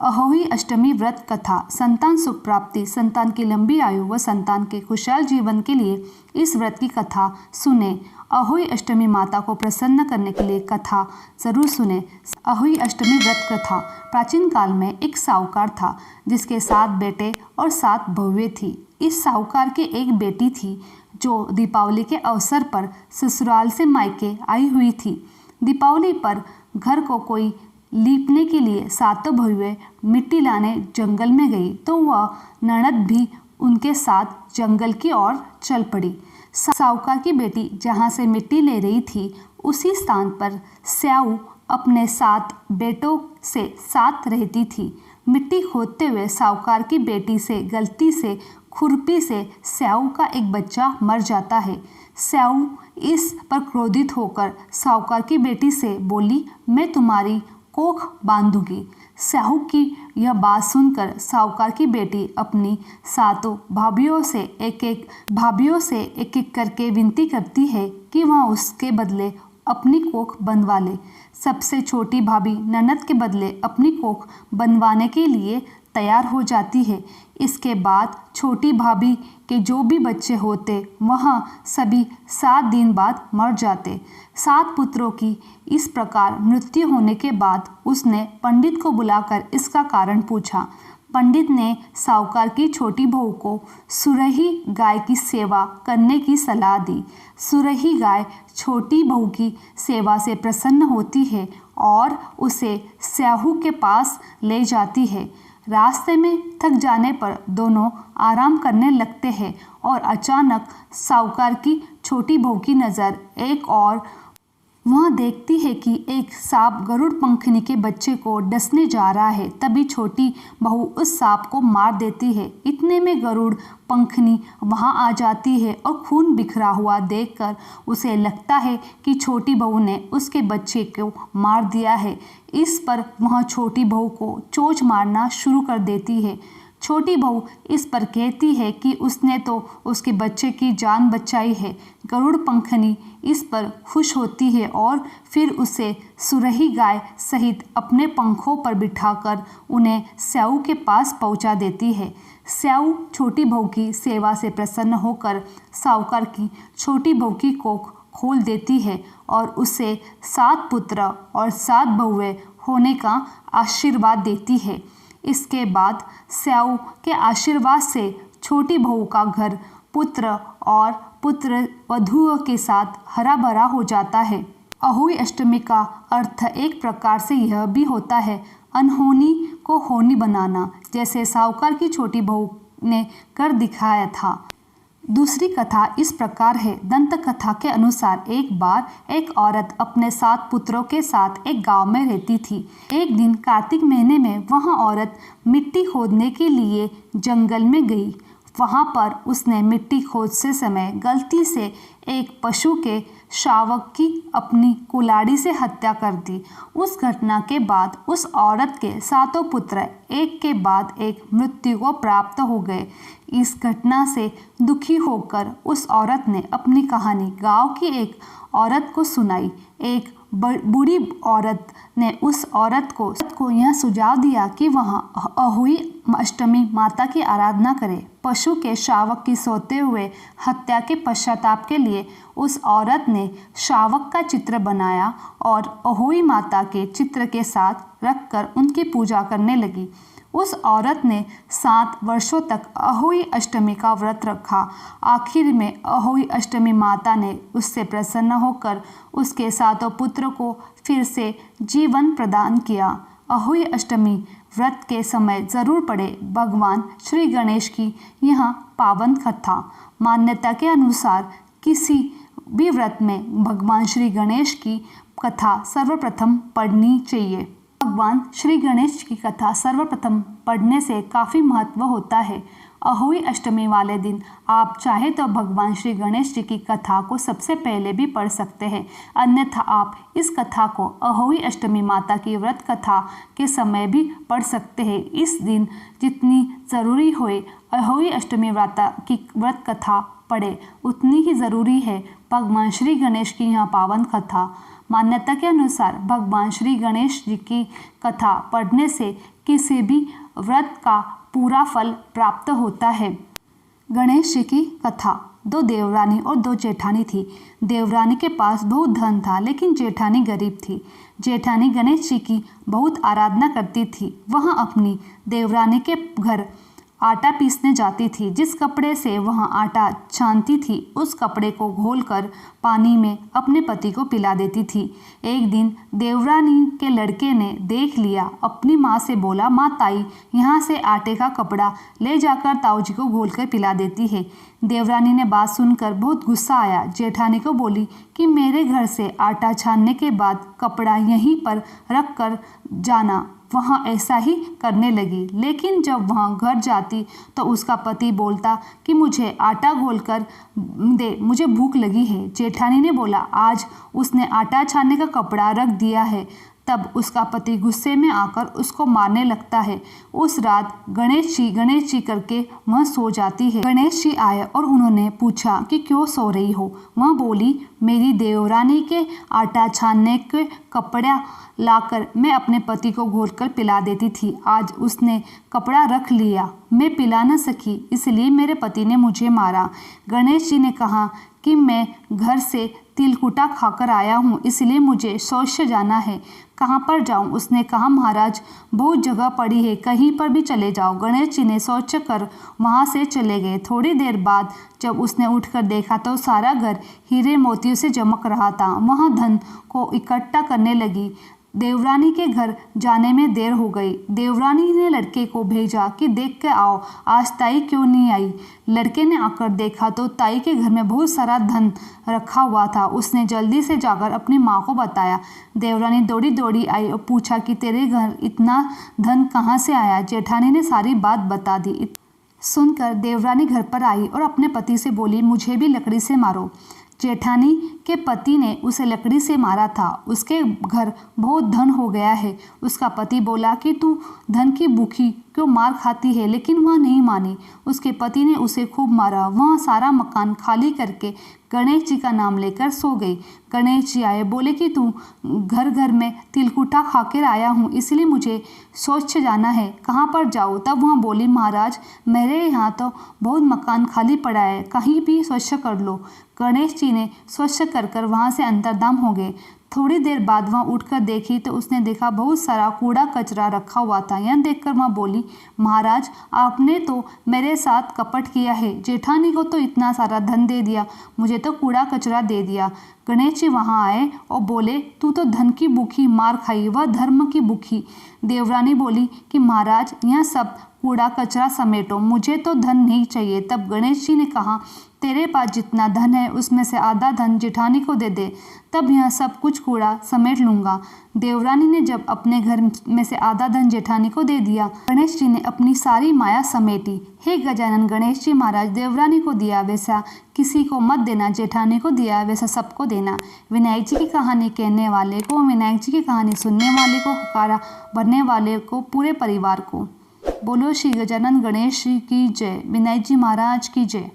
अहोई अष्टमी व्रत कथा। संतान सुख प्राप्ति, संतान की लंबी आयु व संतान के खुशहाल जीवन के लिए इस व्रत की कथा सुने। अहोई अष्टमी माता को प्रसन्न करने के लिए कथा जरूर सुने। अहोई अष्टमी व्रत कथा। प्राचीन काल में एक साहूकार था जिसके 7 बेटे और 7 बहुएं थी। इस साहूकार के एक बेटी थी जो दीपावली के अवसर पर ससुराल से मायके आई हुई थी। दीपावली पर घर को कोई लीपने के लिए 7 बहुएं मिट्टी लाने जंगल में गई तो वह ननद भी उनके साथ जंगल की ओर चल पड़ी। साहूकार की बेटी जहाँ से मिट्टी ले रही थी उसी स्थान पर स्याऊ अपने 7 बेटों से साथ रहती थी। मिट्टी खोदते हुए साहूकार की बेटी से गलती से खुरपी से स्याऊ का एक बच्चा मर जाता है। स्याऊ इस पर क्रोधित होकर साहूकार की बेटी से बोली, मैं तुम्हारी कोख बांधूंगी। स्याऊ की यह बात सुनकर साहूकार की बेटी अपनी 7 भाभियों से एक एक करके विनती करती है कि वह उसके बदले अपनी कोख बनवा ले। सबसे छोटी भाभी ननद के बदले अपनी कोख बनवाने के लिए तैयार हो जाती है। इसके बाद छोटी भाभी के जो भी बच्चे होते वह सभी 7 दिन बाद मर जाते। 7 पुत्रों की इस प्रकार मृत्यु होने के बाद उसने पंडित को बुलाकर इसका कारण पूछा। पंडित ने साहूकार की छोटी बहू को सुरही गाय की सेवा करने की सलाह दी। सुरही गाय छोटी बहू की सेवा से प्रसन्न होती है और उसे स्याऊ के पास ले जाती है। रास्ते में थक जाने पर दोनों आराम करने लगते हैं और अचानक साहूकार की छोटी बहू की नज़र एक और वह देखती है कि एक सांप गरुड़ पंखनी के बच्चे को डसने जा रहा है। तभी छोटी बहू उस सांप को मार देती है। इतने में गरुड़ पंखनी वहां आ जाती है और खून बिखरा हुआ देखकर उसे लगता है कि छोटी बहू ने उसके बच्चे को मार दिया है। इस पर वह छोटी बहू को चोंच मारना शुरू कर देती है। छोटी बहू इस पर कहती है कि उसने तो उसके बच्चे की जान बचाई है। गरुड़ पंखनी इस पर खुश होती है और फिर उसे सुरही गाय सहित अपने पंखों पर बिठाकर उन्हें स्याऊ के पास पहुंचा देती है। स्याऊ छोटी बहू की सेवा से प्रसन्न होकर साहूकार की छोटी बहू की कोख खोल देती है और उसे 7 पुत्र और 7 बहुएं होने का आशीर्वाद देती है। इसके बाद स्याऊ के आशीर्वाद से छोटी बहू का घर पुत्र और पुत्र वधुओं के साथ हरा भरा हो जाता है। अहोई अष्टमी का अर्थ एक प्रकार से यह भी होता है अनहोनी को होनी बनाना, जैसे साहूकार की छोटी बहू ने कर दिखाया था। दूसरी कथा इस प्रकार है। दंत कथा के अनुसार एक बार एक औरत अपने 7 पुत्रों के साथ एक गांव में रहती थी। एक दिन कार्तिक महीने में वह औरत मिट्टी खोदने के लिए जंगल में गई। वहां पर उसने मिट्टी खोदते समय गलती से एक पशु के शावक की अपनी कुल्हाड़ी से हत्या कर दी। उस घटना के बाद उस औरत के 7 पुत्र एक के बाद एक मृत्यु को प्राप्त हो गए। इस घटना से दुखी होकर उस औरत ने अपनी कहानी गांव की एक औरत को सुनाई। एक बूढ़ी औरत ने उस औरत को यह सुझाव दिया कि वह अहोई अष्टमी माता की आराधना करे। पशु के शावक की सोते हुए हत्या के पश्चाताप के लिए उस औरत ने शावक का चित्र बनाया और अहोई माता के चित्र के साथ रखकर उनकी पूजा करने लगी। उस औरत ने 7 वर्षों तक अहोई अष्टमी का व्रत रखा। आखिर में अहोई अष्टमी माता ने उससे प्रसन्न होकर उसके 7 पुत्र को फिर से जीवन प्रदान किया। अहोई अष्टमी व्रत के समय जरूर पढ़े भगवान श्री गणेश की यह पावन कथा। मान्यता के अनुसार किसी भी व्रत में भगवान श्री गणेश की कथा सर्वप्रथम पढ़नी चाहिए। भगवान श्री गणेश की कथा सर्वप्रथम पढ़ने से काफ़ी महत्व होता है। अहोई अष्टमी वाले दिन आप चाहे तो भगवान श्री गणेश जी की कथा को सबसे पहले भी पढ़ सकते हैं, अन्यथा आप इस कथा को अहोई अष्टमी माता की व्रत कथा के समय भी पढ़ सकते हैं। इस दिन जितनी ज़रूरी होए अहोई अष्टमी व्रत कथा पढ़े उतनी ही ज़रूरी है भगवान श्री गणेश की यह पावन कथा। मान्यता के अनुसार भगवान श्री गणेश जी की कथा पढ़ने से किसी भी व्रत का पूरा फल प्राप्त होता है। गणेश जी की कथा। दो देवरानी और दो जेठानी थी। देवरानी के पास बहुत धन था, लेकिन जेठानी गरीब थी। जेठानी गणेश जी की बहुत आराधना करती थी। वह अपनी देवरानी के घर आटा पीसने जाती थी। जिस कपड़े से वह आटा छानती थी, उस कपड़े को घोलकर पानी में अपने पति को पिला देती थी। एक दिन देवरानी के लड़के ने देख लिया। अपनी माँ से बोला, माँ ताई यहाँ से आटे का कपड़ा ले जाकर ताऊ जी को घोलकर पिला देती है। देवरानी ने बात सुनकर बहुत गुस्सा आया। जेठानी को बोली कि मेरे घर से आटा छानने के बाद कपड़ा यहीं पर रख कर जाना। वहाँ ऐसा ही करने लगी, लेकिन जब वहाँ घर जाती तो उसका पति बोलता कि मुझे आटा घोलकर दे, मुझे भूख लगी है। जेठानी ने बोला, आज उसने आटा छानने का कपड़ा रख दिया है। तब उसका पति गुस्से में आकर उसको मारने लगता है। उस रात गणेश जी करके वह सो जाती है। गणेश जी आए और उन्होंने पूछा कि क्यों सो रही हो। वह बोली, मेरी देवरानी के आटा छानने के कपड़ा लाकर मैं अपने पति को घोलकर पिला देती थी। आज उसने कपड़ा रख लिया, मैं पिला न सकी, इसलिए मेरे पति ने मुझे मारा। गणेश जी ने कहा कि मैं घर से तिलकुटा खाकर आया हूँ, इसलिए मुझे शौच जाना है। कहाँ पर जाऊँ? उसने कहा, महाराज बहुत जगह पड़ी है, कहीं पर भी चले जाओ। गणेश जी ने शौच कर वहाँ से चले गए। थोड़ी देर बाद जब उसने उठकर देखा तो सारा घर हीरे मोतियों से चमक रहा था। वह धन को इकट्ठा करने लगी। देवरानी के घर जाने में देर हो गई। देवरानी ने लड़के को भेजा कि देख के आओ, आज ताई क्यों नहीं आई। लड़के ने आकर देखा तो ताई के घर में बहुत सारा धन रखा हुआ था। उसने जल्दी से जाकर अपनी माँ को बताया। देवरानी दौड़ी दौड़ी आई और पूछा कि तेरे घर इतना धन कहाँ से आया। जेठानी ने सारी बात बता दी। सुनकर देवरानी घर पर आई और अपने पति से बोली, मुझे भी लकड़ी से मारो। जेठानी के पति ने उसे लकड़ी से मारा था। उसके घर बहुत धन हो गया है। उसका पति बोला कि तू धन की भूखी क्यों मार खाती है, लेकिन वह नहीं मानी। उसके पति ने उसे खूब मारा। वह सारा मकान खाली करके गणेश जी का नाम लेकर सो गई। गणेश जी आए, बोले कि तू घर घर में तिलकुटा खाकर आया हूँ, इसलिए मुझे शौच जाना है, कहाँ पर जाऊँ। तब वह बोली, महाराज मेरे यहाँ तो बहुत मकान खाली पड़ा है, कहीं भी शौच कर लो। गणेश जी ने शौच कर वहाँ से अंतर्धान हो गए। थोड़ी देर बाद वह उठकर देखी तो उसने देखा बहुत सारा कूड़ा कचरा रखा हुआ था। यह देखकर वह बोली, महाराज आपने तो मेरे साथ कपट किया है। जेठानी को तो इतना सारा धन दे दिया, मुझे तो कूड़ा कचरा दे दिया। गणेश जी वहाँ आए और बोले, तू तो धन की भूखी मार खाई, वह धर्म की भूखी। देवरानी बोली कि महाराज यह सब कूड़ा कचरा समेटो, मुझे तो धन नहीं चाहिए। तब गणेश जी ने कहा, तेरे पास जितना धन है उसमें से आधा धन जेठानी को दे दे, तब यह सब कुछ कूड़ा समेट लूँगा। देवरानी ने जब अपने घर में से आधा धन जेठानी को दे दिया, गणेश जी ने अपनी सारी माया समेटी। हे गजानन गणेश जी महाराज, देवरानी को दिया वैसा किसी को मत देना, जेठानी को दिया वैसा सबको देना। विनायक जी की कहानी कहने वाले को, विनायक जी की कहानी सुनने वाले को, हुकारा भरने वाले को, पूरे परिवार को। बोलो श्री गजानन गणेश जी की जय। विनायक जी महाराज की जय।